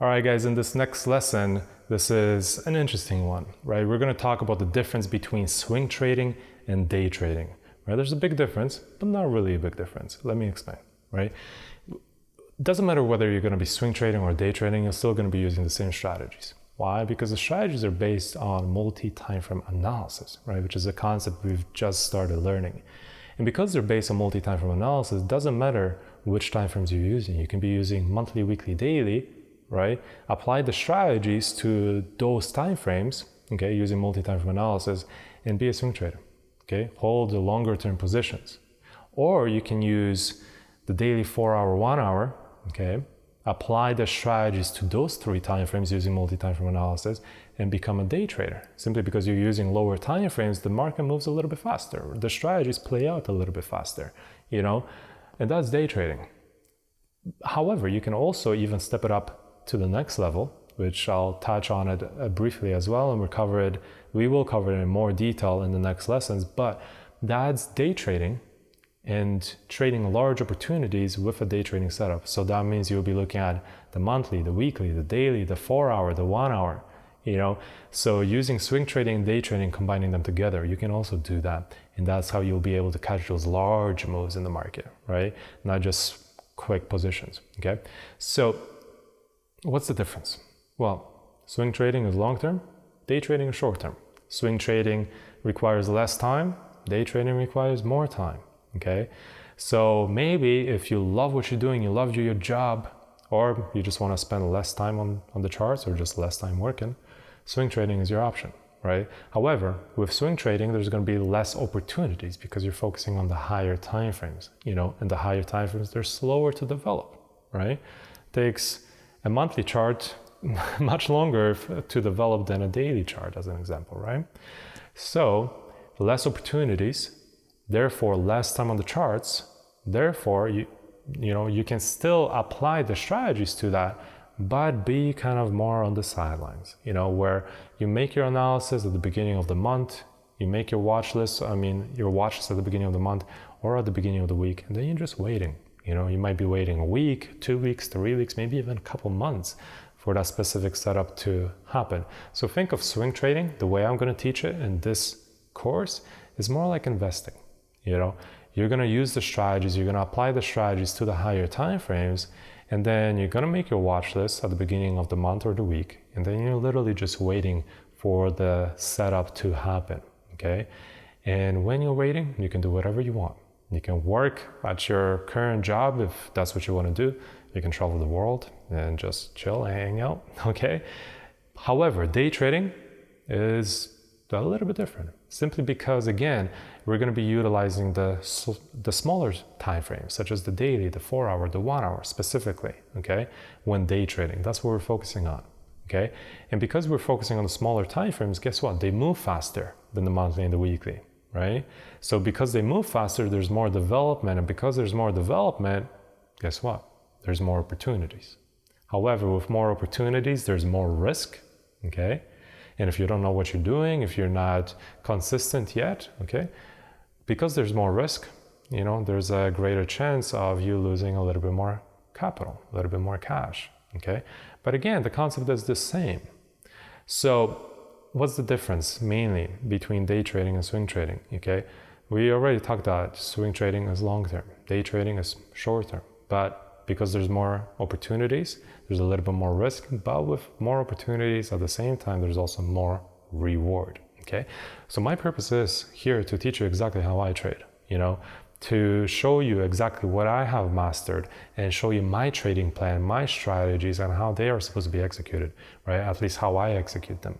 All right, guys, in this next lesson, this is an interesting one, right? We're going to talk about the difference between swing trading and day trading, right? There's a big difference, but not really a big difference. Let me explain, right? It doesn't matter whether you're going to be swing trading or day trading, you're still going to be using the same strategies. Why? Because the strategies are based on multi-timeframe analysis, right? Which is a concept we've just started learning. And because they're based on multi-timeframe analysis, it doesn't matter which timeframes you're using. You can be using monthly, weekly, daily, right? Apply the strategies to those timeframes, okay, using multi-timeframe analysis, and be a swing trader, okay? Hold the longer term positions. Or you can use the daily 4 hour, 1 hour, okay? Apply the strategies to those three timeframes using multi-timeframe analysis and become a day trader. Simply because you're using lower timeframes, the market moves a little bit faster. The strategies play out a little bit faster, you know, and that's day trading. However, you can also even step it up to the next level, which I'll touch on it briefly as well, and we will cover it in more detail in the next lessons, but that's day trading and trading large opportunities with a day trading setup. So that means you'll be looking at the monthly, the weekly, the daily, the 4 hour, the 1 hour, you know. So using swing trading and day trading, combining them together, you can also do that. And that's how you'll be able to catch those large moves in the market, right? Not just quick positions, okay? So what's the difference? Well, swing trading is long-term, day trading is short-term. Swing trading requires less time, day trading requires more time, okay? So maybe if you love what you're doing, you love your job, or you just want to spend less time on the charts or just less time working, swing trading is your option, right? However, with swing trading, there's going to be less opportunities because you're focusing on the higher time frames, you know, and the higher time frames, they're slower to develop, right? It takes a monthly chart much longer to develop than a daily chart, as an example, right? So less opportunities, therefore less time on the charts, therefore you can still apply the strategies to that, but be kind of more on the sidelines, you know, where you make your analysis at the beginning of the month, you make your watch list at the beginning of the month or at the beginning of the week, and then you're just waiting. You know, you might be waiting a week, 2 weeks, 3 weeks, maybe even a couple months for that specific setup to happen. So think of swing trading, the way I'm going to teach it in this course, is more like investing. You know, you're going to use the strategies, you're going to apply the strategies to the higher time frames, and then you're going to make your watch list at the beginning of the month or the week, and then you're literally just waiting for the setup to happen, okay? And when you're waiting, you can do whatever you want. You can work at your current job if that's what you want to do. You can travel the world and just chill and hang out, okay? However, day trading is a little bit different, simply because, again, we're going to be utilizing the smaller time frames, such as the daily, the 4 hour, the 1 hour specifically, okay? When day trading, that's what we're focusing on, okay? And because we're focusing on the smaller time frames, guess what? They move faster than the monthly and the weekly, right? So because they move faster, there's more development, and because there's more development, guess what? There's more opportunities. However, with more opportunities, there's more risk, okay? And if you don't know what you're doing, if you're not consistent yet, okay? Because there's more risk, you know, there's a greater chance of you losing a little bit more capital, a little bit more cash, okay? But again, the concept is the same. So what's the difference mainly between day trading and swing trading, okay? We already talked about swing trading is long-term, day trading is short-term, but because there's more opportunities, there's a little bit more risk, but with more opportunities at the same time, there's also more reward, okay? So my purpose is here to teach you exactly how I trade, you know, to show you exactly what I have mastered and show you my trading plan, my strategies, and how they are supposed to be executed, right? At least how I execute them.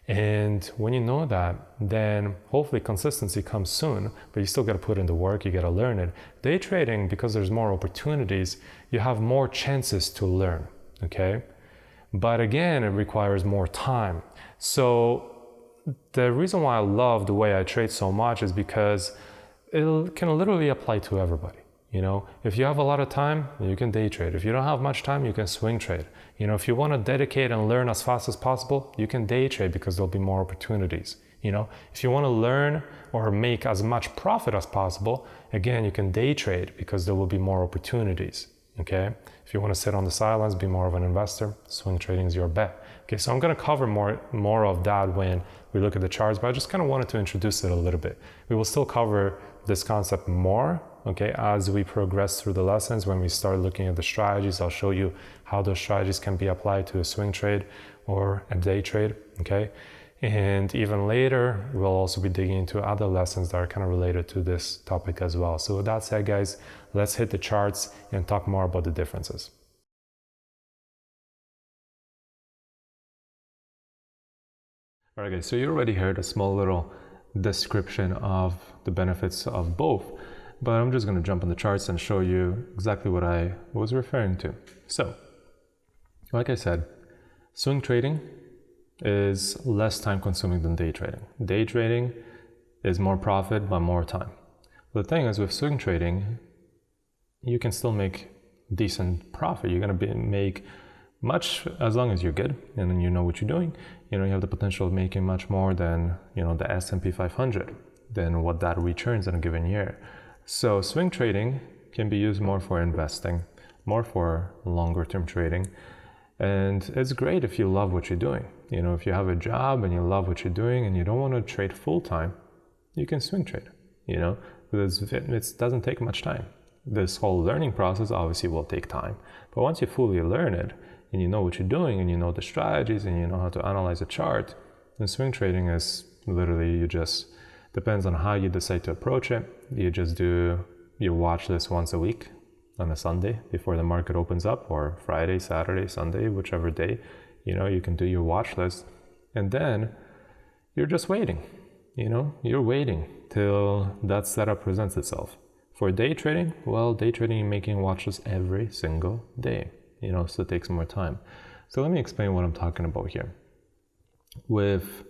And when you know that, then hopefully consistency comes soon, but you still got to put in the work, you got to learn it. Day trading, because there's more opportunities, you have more chances to learn, okay? But again, it requires more time. So the reason why I love the way I trade so much is because it can literally apply to everybody. You know, if you have a lot of time, you can day trade. If you don't have much time, you can swing trade. You know, if you want to dedicate and learn as fast as possible, you can day trade because there'll be more opportunities. You know, if you want to learn or make as much profit as possible, again, you can day trade because there will be more opportunities. okay? If you want to sit on the sidelines, be more of an investor, swing trading is your bet. Okay, so I'm going to cover more of that when we look at the charts, but I just kind of wanted to introduce it a little bit. We will still cover this concept more, okay, as we progress through the lessons. When we start looking at the strategies, I'll show you how those strategies can be applied to a swing trade or a day trade, okay? And even later, we'll also be digging into other lessons that are kind of related to this topic as well. So with that said, guys, let's hit the charts and talk more about the differences. All right, guys, so you already heard a small little description of the benefits of both, but I'm just going to jump on the charts and show you exactly what I was referring to. So, like I said, swing trading is less time consuming than day trading. Day trading is more profit but more time. The thing is, with swing trading, you can still make decent profit. You're going to make much, as long as you're good and you know what you're doing. You know, you have the potential of making much more than, you know, the S&P 500, than what that returns in a given year. So swing trading can be used more for investing, more for longer term trading. And it's great if you love what you're doing. You know, if you have a job and you love what you're doing and you don't want to trade full time, you can swing trade, you know, because it doesn't take much time. This whole learning process obviously will take time, but once you fully learn it and you know what you're doing and you know the strategies and you know how to analyze a chart, then swing trading is literally, you just, depends on how you decide to approach it. You just do your watch list once a week on a Sunday before the market opens up, or Friday, Saturday, Sunday, whichever day, you know, you can do your watch list, and then you're just waiting, you know, you're waiting till that setup presents itself. For day trading, well, day trading, you're making watches every single day, you know, so it takes more time. So let me explain what I'm talking about here. With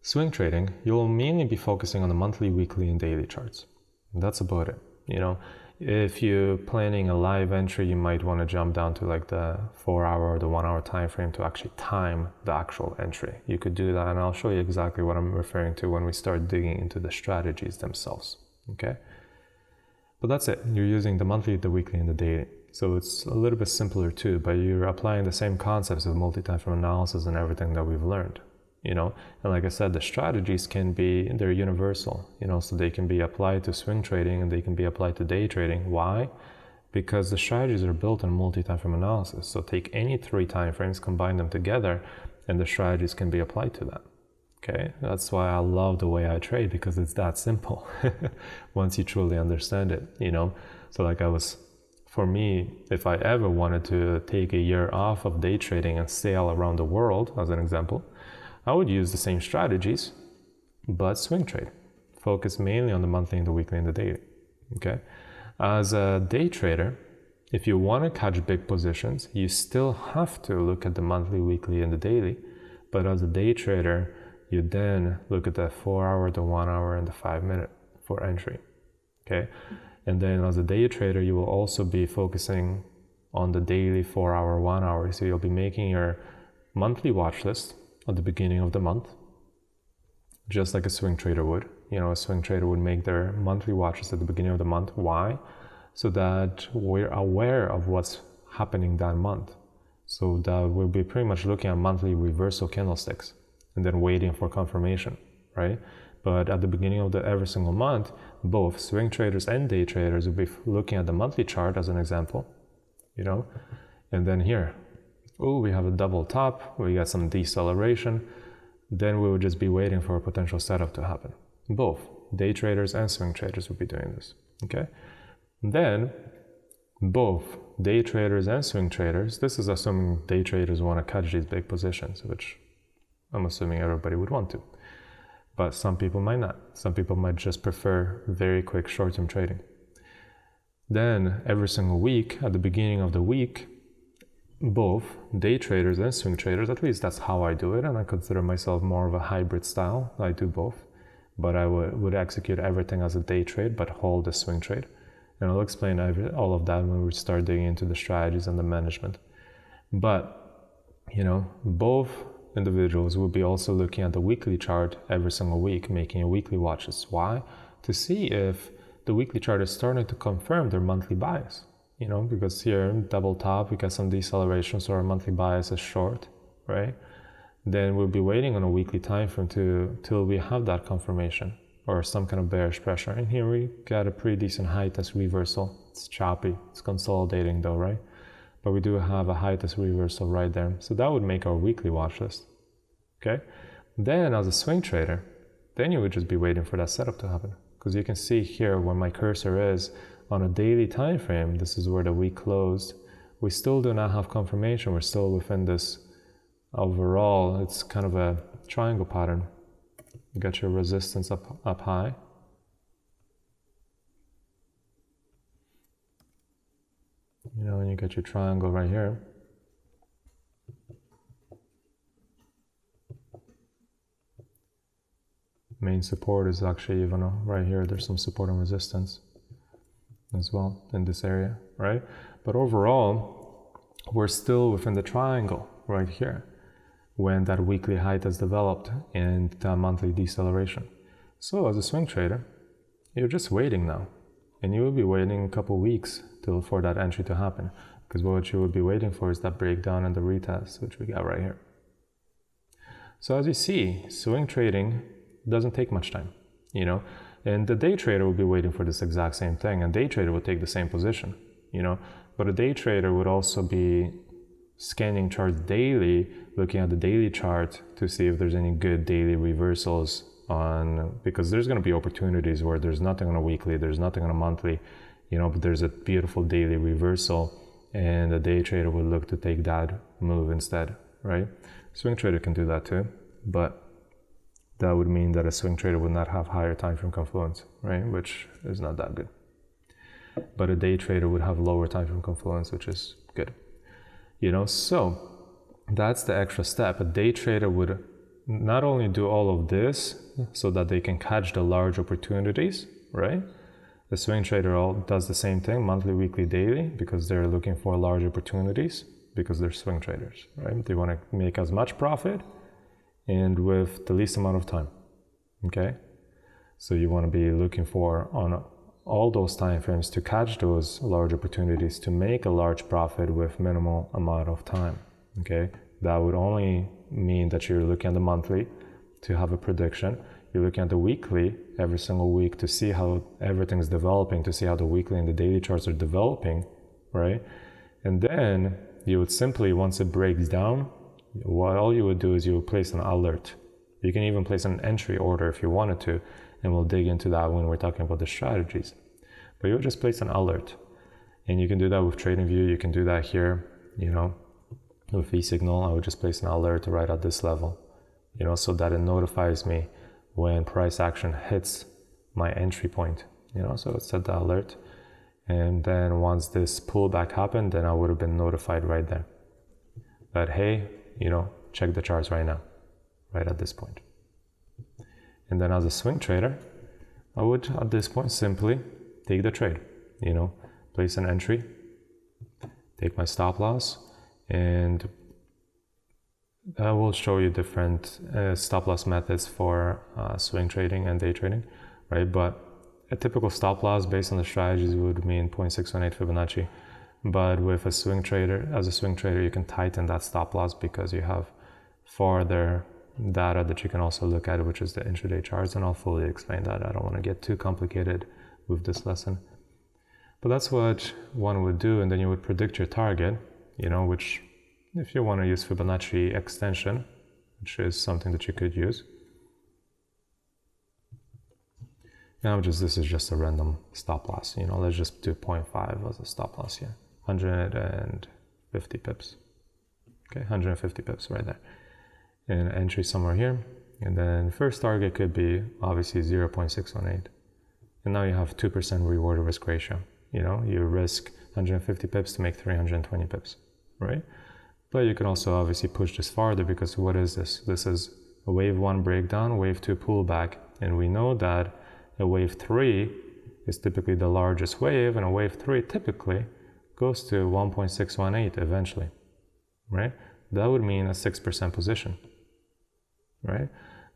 swing trading, you'll mainly be focusing on the monthly, weekly, and daily charts. That's about it, you know. If you're planning a live entry, you might want to jump down to like the 4-hour or the 1-hour time frame to actually time the actual entry. You could do that, and I'll show you exactly what I'm referring to when we start digging into the strategies themselves, okay? But that's it. You're using the monthly, the weekly, and the daily. So it's a little bit simpler too, but you're applying the same concepts of multi-time frame analysis and everything that we've learned, you know. And like I said, the strategies they're universal, you know, so they can be applied to swing trading and they can be applied to day trading. Why? Because the strategies are built on multi-time frame analysis. So take any 3 time frames, combine them together, and the strategies can be applied to that. Okay, that's why I love the way I trade, because it's that simple once you truly understand it, you know. So for me, if I ever wanted to take a year off of day trading and sail around the world, as an example, I would use the same strategies, but swing trade. Focus mainly on the monthly and the weekly and the daily, okay? As a day trader, if you want to catch big positions, you still have to look at the monthly, weekly, and the daily. But as a day trader, you then look at the 4-hour, the 1-hour, and the 5-minute for entry, okay? And then as a day trader, you will also be focusing on the daily 4-hour, 1-hour. So you'll be making your monthly watch list at the beginning of the month, just like a swing trader would. You know, a swing trader would make their monthly watches at the beginning of the month. Why? So that we're aware of what's happening that month. So that we'll be pretty much looking at monthly reversal candlesticks and then waiting for confirmation, right? But at the beginning of every single month, both swing traders and day traders will be looking at the monthly chart as an example, you know, and then here, oh, we have a double top, we got some deceleration, then we would just be waiting for a potential setup to happen. Both day traders and swing traders will be doing this, okay? Then both day traders and swing traders, this is assuming day traders want to catch these big positions, which I'm assuming everybody would want to. But some people might not. Some people might just prefer very quick short-term trading. Then every single week, at the beginning of the week, both day traders and swing traders, at least that's how I do it, and I consider myself more of a hybrid style. I do both, but I would execute everything as a day trade, but hold a swing trade. And I'll explain all of that when we start digging into the strategies and the management. But, you know, both individuals will be also looking at the weekly chart every single week, making a weekly watches. Why? To see if the weekly chart is starting to confirm their monthly bias. you know, because here, double top, we got some deceleration, so our monthly bias is short, right? Then we'll be waiting on a weekly time frame till we have that confirmation or some kind of bearish pressure. And here we got a pretty decent high test reversal. It's choppy, it's consolidating though, right? But we do have a high test reversal right there. So that would make our weekly watch list, okay? Then as a swing trader, then you would just be waiting for that setup to happen. Because you can see here where my cursor is on a daily time frame, this is where the week closed. We still do not have confirmation. We're still within this overall, it's kind of a triangle pattern. You got your resistance up high. You know, and you got your triangle right here. Main support is actually even right here. There's some support and resistance as well in this area, right? But overall, we're still within the triangle right here when that weekly height has developed and the monthly deceleration. So as a swing trader, you're just waiting now, and you will be waiting a couple weeks for that entry to happen, because what you would be waiting for is that breakdown and the retest, which we got right here. So as you see, swing trading doesn't take much time, you know, and the day trader will be waiting for this exact same thing, and day trader will take the same position, you know, but a day trader would also be scanning charts daily, looking at the daily chart to see if there's any good daily reversals on, because there's going to be opportunities where there's nothing on a weekly, there's nothing on a monthly, you know, but there's a beautiful daily reversal, and the day trader would look to take that move instead, right? Swing trader can do that too, but that would mean that a swing trader would not have higher time frame confluence, right? Which is not that good. But a day trader would have lower time frame confluence, which is good. You know, so that's the extra step. A day trader would not only do all of this so that they can catch the large opportunities, right? The swing trader does the same thing, monthly, weekly, daily, because they're looking for large opportunities, because they're swing traders, right? They want to make as much profit and with the least amount of time, okay? So you want to be looking for on all those time frames to catch those large opportunities to make a large profit with minimal amount of time, okay? That would only mean that you're looking at the monthly to have a prediction. You're looking at the weekly every single week to see how everything's developing, to see how the weekly and the daily charts are developing, right? And then you would simply, once it breaks down, all you would do is you would place an alert. You can even place an entry order if you wanted to, and we'll dig into that when we're talking about the strategies. But you'll just place an alert, and you can do that with TradingView. You can do that here, you know, with eSignal. I would just place an alert right at this level, you know, so that it notifies me when price action hits my entry point, you know. So let's set the alert, and then once this pullback happened, then I would have been notified right there that, hey, you know, check the charts right now, right at this point. And then as a swing trader, I would at this point simply take the trade, you know, place an entry, take my stop loss, and I will show you different stop loss methods for swing trading and day trading, right? But a typical stop loss based on the strategies would mean 0.618 Fibonacci. But with a swing trader, as a swing trader, you can tighten that stop loss because you have further data that you can also look at, which is the intraday charts, and I'll fully explain that. I don't want to get too complicated with this lesson. But that's what one would do, and then you would predict your target, you know, which if you want to use Fibonacci extension, which is something that you could use. Now this is just a random stop loss, you know, let's just do 0.5 as a stop loss here. 150 pips. Okay, 150 pips right there. And entry somewhere here. And then first target could be obviously 0.618. And now you have 2% reward risk ratio. You know, you risk 150 pips to make 320 pips, right? But you can also obviously push this farther, because what is this? This is a wave 1 breakdown, wave 2 pullback. And we know that a wave 3 is typically the largest wave, and a wave 3 typically goes to 1.618 eventually, right? That would mean a 6% position, right?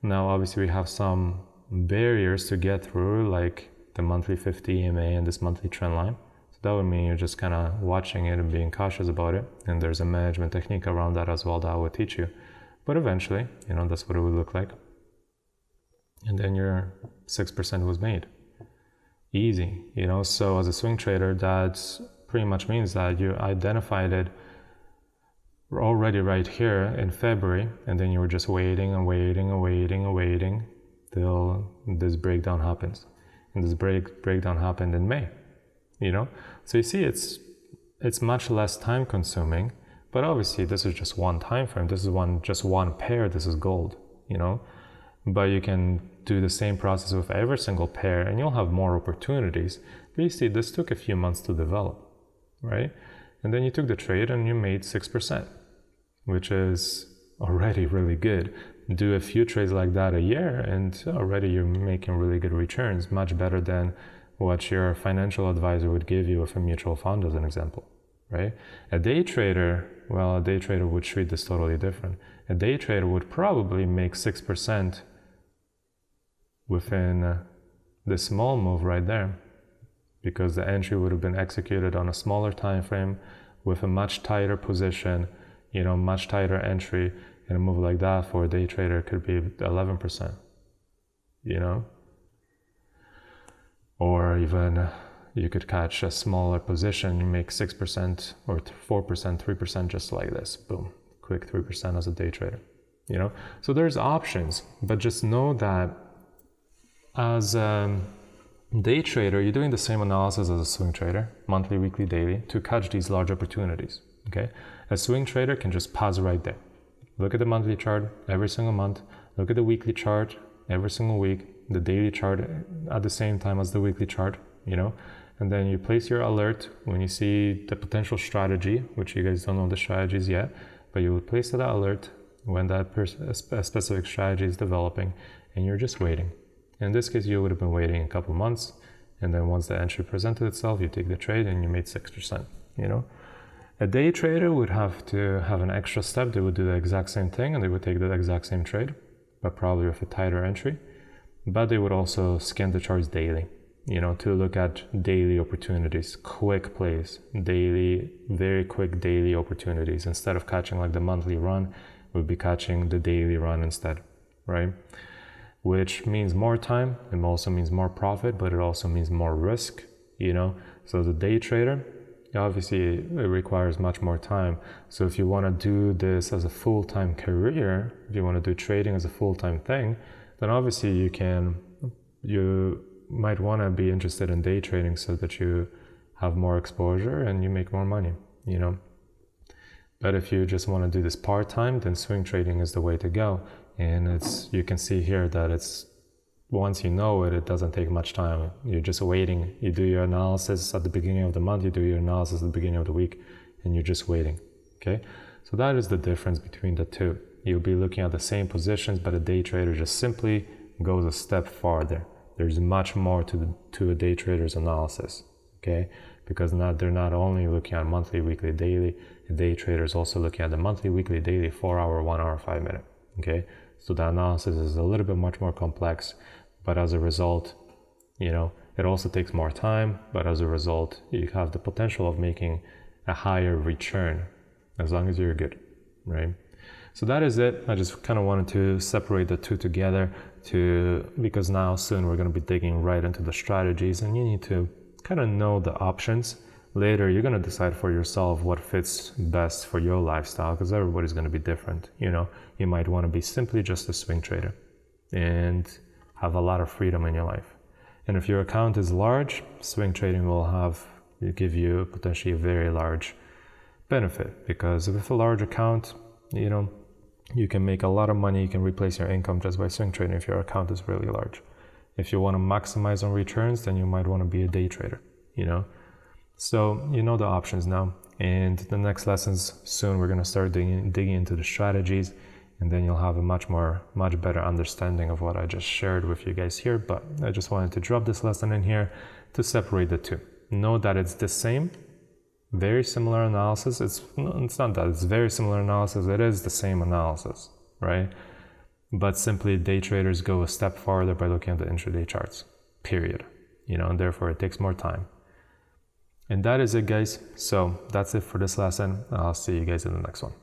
Now, obviously, we have some barriers to get through, like the monthly 50 EMA and this monthly trend line. So that would mean you're just kind of watching it and being cautious about it. And there's a management technique around that as well that I will teach you. But eventually, that's what it would look like. And then your 6% was made. Easy, So as a swing trader, that pretty much means that you identified it already right here in February, and then you were just waiting and waiting and waiting and waiting till this breakdown happens. And this breakdown happened in May, So you see, it's much less time consuming, but obviously this is just one time frame. This is just one pair. This is gold, But you can do the same process with every single pair and you'll have more opportunities. But you see, this took a few months to develop, right? And then you took the trade and you made 6%, which is already really good. Do a few trades like that a year and already you're making really good returns, much better than what your financial advisor would give you with a mutual fund as an example, right? A day trader would treat this totally different. A day trader would probably make 6% within this small move right there, because the entry would have been executed on a smaller time frame with a much tighter position, much tighter entry, and a move like that for a day trader could be 11%, or even you could catch a smaller position, you make 6% or 4%, 3% just like this, boom, quick 3% as a day trader, So there's options, but just know that as a day trader, you're doing the same analysis as a swing trader, monthly, weekly, daily, to catch these large opportunities, okay? A swing trader can just pause right there. Look at the monthly chart every single month, look at the weekly chart every single week, the daily chart at the same time as the weekly chart, and then you place your alert when you see the potential strategy, which you guys don't know the strategies yet, but you would place that alert when that specific strategy is developing, and you're just waiting. In this case, you would have been waiting a couple months, and then once the entry presented itself, you take the trade and you made 6%, A day trader would have to have an extra step. They would do the exact same thing and they would take the exact same trade, but probably with a tighter entry. But they would also scan the charts daily, to look at daily opportunities, quick plays, daily, very quick daily opportunities. Instead of catching like the monthly run, we'd be catching the daily run instead, right? Which means more time, it also means more profit, but it also means more risk, So as a day trader, obviously it requires much more time. So if you want to do this as a full-time career, if you want to do trading as a full-time thing, then obviously you might want to be interested in day trading so that you have more exposure and you make more money, But if you just want to do this part-time, then swing trading is the way to go. And you can see here that once you know it doesn't take much time. You're just waiting. You do your analysis at the beginning of the month, you do your analysis at the beginning of the week, and you're just waiting, okay? So that is the difference between the two. You'll be looking at the same positions, but a day trader just simply goes a step farther. There's much more to a day trader's analysis, okay? Because they're not only looking at monthly, weekly, daily, a day trader is also looking at the monthly, weekly, daily, 4 hour, 1 hour, 5 minute, okay? So the analysis is a little bit much more complex, but as a result, it also takes more time, but as a result, you have the potential of making a higher return as long as you're good, right? So that is it. I just kind of wanted to separate the two together because now soon we're going to be digging right into the strategies, and you need to kind of know the options. Later, you're going to decide for yourself what fits best for your lifestyle, because everybody's going to be different. You might want to be simply just a swing trader and have a lot of freedom in your life. And if your account is large, swing trading will give you potentially a very large benefit, because with a large account, you can make a lot of money. You can replace your income just by swing trading if your account is really large. If you want to maximize on returns, then you might want to be a day trader, So the options now. And the next lessons soon, we're going to start digging into the strategies, and then you'll have a much better understanding of what I just shared with you guys here. But I just wanted to drop this lesson in here to separate the two. Know that it's the same, very similar analysis. It's not that it's very similar analysis, it is the same analysis, right? But simply day traders go a step farther by looking at the intraday charts, period. And therefore it takes more time. And that is it, guys. So that's it for this lesson. I'll see you guys in the next one.